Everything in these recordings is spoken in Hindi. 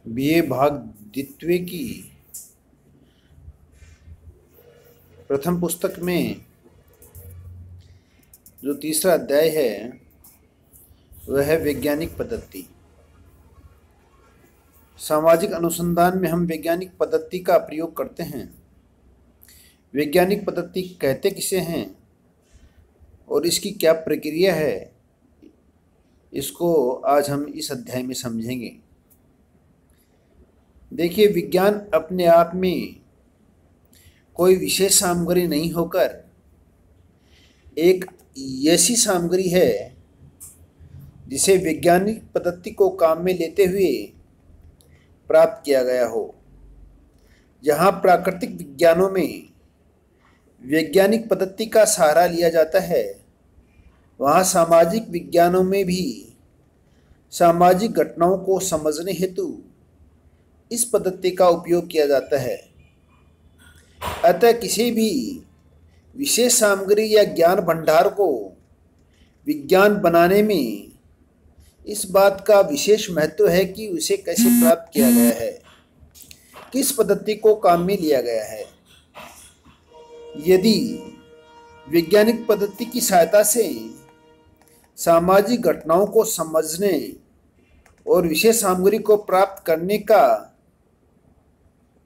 बीए भाग द्वितीय की प्रथम पुस्तक में जो तीसरा अध्याय है वह है वैज्ञानिक पद्धति। सामाजिक अनुसंधान में हम वैज्ञानिक पद्धति का प्रयोग करते हैं। वैज्ञानिक पद्धति कहते किसे हैं और इसकी क्या प्रक्रिया है, इसको आज हम इस अध्याय में समझेंगे। देखिए, विज्ञान अपने आप में कोई विशेष सामग्री नहीं होकर एक ऐसी सामग्री है जिसे वैज्ञानिक पद्धति को काम में लेते हुए प्राप्त किया गया हो। जहाँ प्राकृतिक विज्ञानों में वैज्ञानिक पद्धति का सहारा लिया जाता है, वहाँ सामाजिक विज्ञानों में भी सामाजिक घटनाओं को समझने हेतु इस पद्धति का उपयोग किया जाता है। अतः किसी भी विशेष सामग्री या ज्ञान भंडार को विज्ञान बनाने में इस बात का विशेष महत्व है कि उसे कैसे प्राप्त किया गया है, किस पद्धति को काम में लिया गया है। यदि वैज्ञानिक पद्धति की सहायता से सामाजिक घटनाओं को समझने और विशेष सामग्री को प्राप्त करने का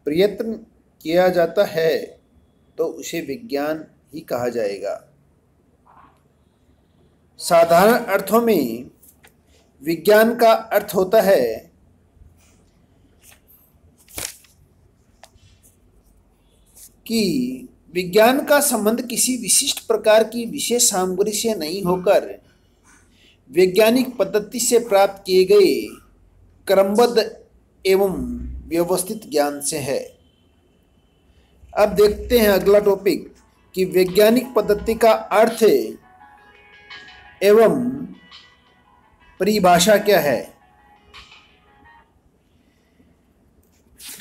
प्रयत्न किया जाता है तो उसे विज्ञान ही कहा जाएगा। साधारण अर्थों में विज्ञान का अर्थ होता है कि विज्ञान का संबंध किसी विशिष्ट प्रकार की विशेष सामग्री से नहीं होकर वैज्ञानिक पद्धति से प्राप्त किए गए क्रमबद्ध एवं व्यवस्थित ज्ञान से है। अब देखते हैं अगला टॉपिक कि वैज्ञानिक पद्धति का अर्थ एवं परिभाषा क्या है।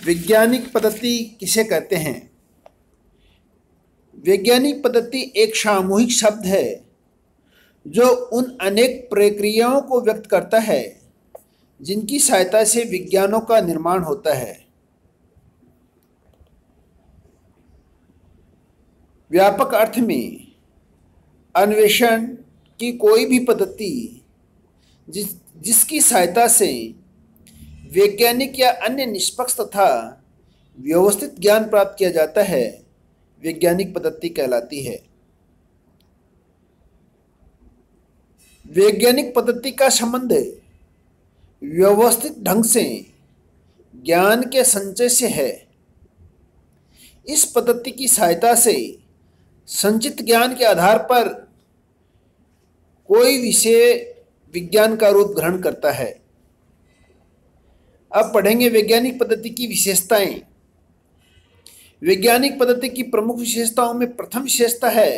वैज्ञानिक पद्धति किसे कहते हैं? वैज्ञानिक पद्धति एक सामूहिक शब्द है जो उन अनेक प्रक्रियाओं को व्यक्त करता है जिनकी सहायता से विज्ञानों का निर्माण होता है। व्यापक अर्थ में अन्वेषण की कोई भी पद्धति जिसकी सहायता से वैज्ञानिक या अन्य निष्पक्ष तथा व्यवस्थित ज्ञान प्राप्त किया जाता है, वैज्ञानिक पद्धति कहलाती है। वैज्ञानिक पद्धति का संबंध व्यवस्थित ढंग से ज्ञान के संचय से है। इस पद्धति की सहायता से संचित ज्ञान के आधार पर कोई विषय विज्ञान का रूप ग्रहण करता है। अब पढ़ेंगे वैज्ञानिक पद्धति की विशेषताएं। वैज्ञानिक पद्धति की प्रमुख विशेषताओं में प्रथम विशेषता है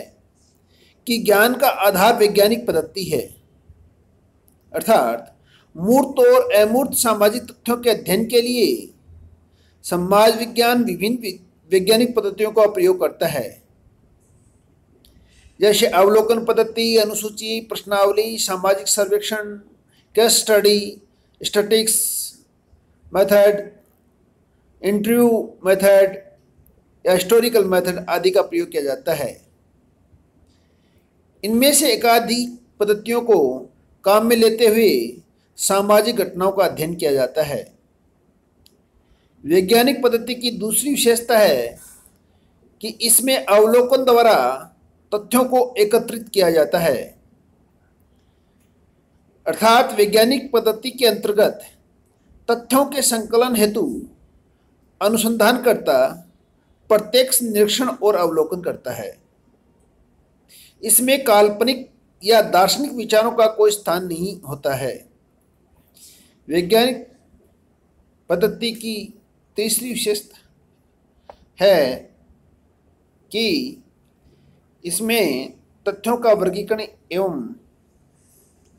कि ज्ञान का आधार वैज्ञानिक पद्धति है, अर्थात मूर्त और अमूर्त सामाजिक तथ्यों के अध्ययन के लिए समाज विज्ञान विभिन्न वैज्ञानिक पद्धतियों का प्रयोग करता है, जैसे अवलोकन पद्धति, अनुसूची, प्रश्नावली, सामाजिक सर्वेक्षण, case study, statics method, interview method या हिस्टोरिकल मेथड आदि का प्रयोग किया जाता है। इनमें से एकाधिक पद्धतियों को काम में लेते हुए सामाजिक घटनाओं का अध्ययन किया जाता है। वैज्ञानिक पद्धति की दूसरी विशेषता है कि इसमें अवलोकन द्वारा तथ्यों को एकत्रित किया जाता है, अर्थात वैज्ञानिक पद्धति के अंतर्गत तथ्यों के संकलन हेतु अनुसंधानकर्ता प्रत्यक्ष निरीक्षण और अवलोकन करता है। इसमें काल्पनिक या दार्शनिक विचारों का कोई स्थान नहीं होता है। वैज्ञानिक पद्धति की तीसरी विशेषता है कि इसमें तथ्यों का वर्गीकरण एवं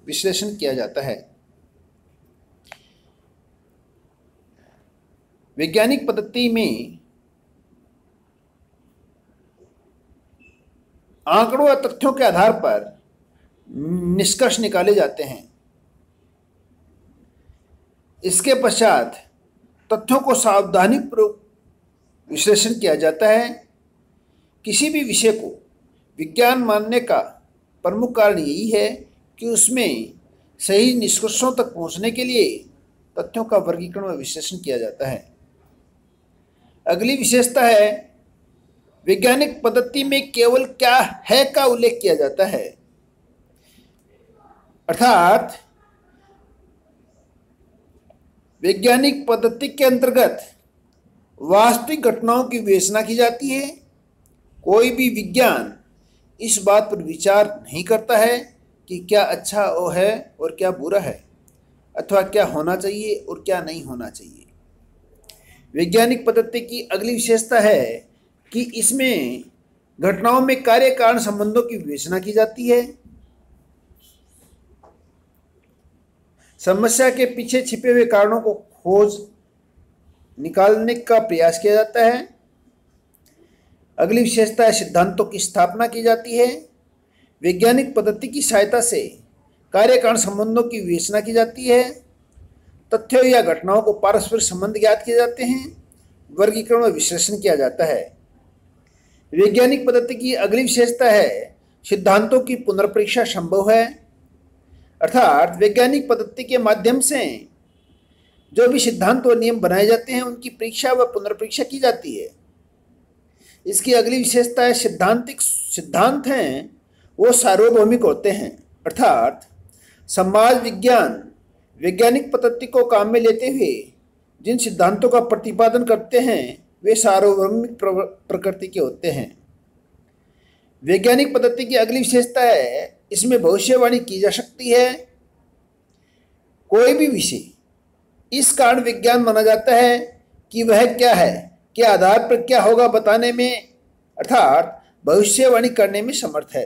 विश्लेषण किया जाता है। वैज्ञानिक पद्धति में आंकड़ों और तथ्यों के आधार पर निष्कर्ष निकाले जाते हैं। इसके पश्चात तथ्यों को सावधानीपूर्वक विश्लेषण किया जाता है। किसी भी विषय को विज्ञान मानने का प्रमुख कारण यही है कि उसमें सही निष्कर्षों तक पहुंचने के लिए तथ्यों का वर्गीकरण व विश्लेषण किया जाता है। अगली विशेषता है वैज्ञानिक पद्धति में केवल क्या है का उल्लेख किया जाता है, अर्थात वैज्ञानिक पद्धति के अंतर्गत वास्तविक घटनाओं की विवेचना की जाती है। कोई भी विज्ञान इस बात पर विचार नहीं करता है कि क्या अच्छा है और क्या बुरा है, अथवा क्या होना चाहिए और क्या नहीं होना चाहिए। वैज्ञानिक पद्धति की अगली विशेषता है कि इसमें घटनाओं में कार्य कारण संबंधों की विवेचना की जाती है। समस्या के पीछे छिपे हुए कारणों को खोज निकालने का प्रयास किया जाता है। अगली विशेषता है सिद्धांतों की स्थापना की जाती है। वैज्ञानिक पद्धति की सहायता से कार्य कारण संबंधों की विवेचना की जाती है। तथ्यों या घटनाओं को पारस्परिक संबंध ज्ञात किए जाते हैं। वर्गीकरण व विश्लेषण किया जाता है। वैज्ञानिक पद्धति की अगली विशेषता है सिद्धांतों की पुनर्परीक्षा संभव है, अर्थात वैज्ञानिक पद्धति के माध्यम से जो भी सिद्धांत व नियम बनाए जाते हैं उनकी परीक्षा व पुनर्परीक्षा की जाती है। इसकी अगली विशेषता है सिद्धांत हैं वो सार्वभौमिक होते हैं, अर्थात समाज विज्ञान वैज्ञानिक पद्धति को काम में लेते हुए जिन सिद्धांतों का प्रतिपादन करते हैं वे सार्वभौमिक प्रकृति के होते हैं। वैज्ञानिक पद्धति की अगली विशेषता है इसमें भविष्यवाणी की जा सकती है। कोई भी विषय इस कारण विज्ञान माना जाता है कि वह क्या है, के आधार पर क्या होगा बताने में, अर्थात भविष्यवाणी करने में समर्थ है।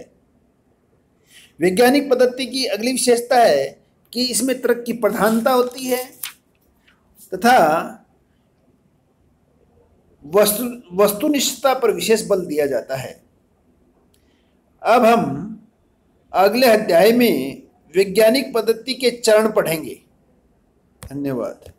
वैज्ञानिक पद्धति की अगली विशेषता है कि इसमें तर्क की प्रधानता होती है तथा वस्तुनिष्ठता पर विशेष बल दिया जाता है। अब हम अगले अध्याय में वैज्ञानिक पद्धति के चरण पढ़ेंगे। धन्यवाद।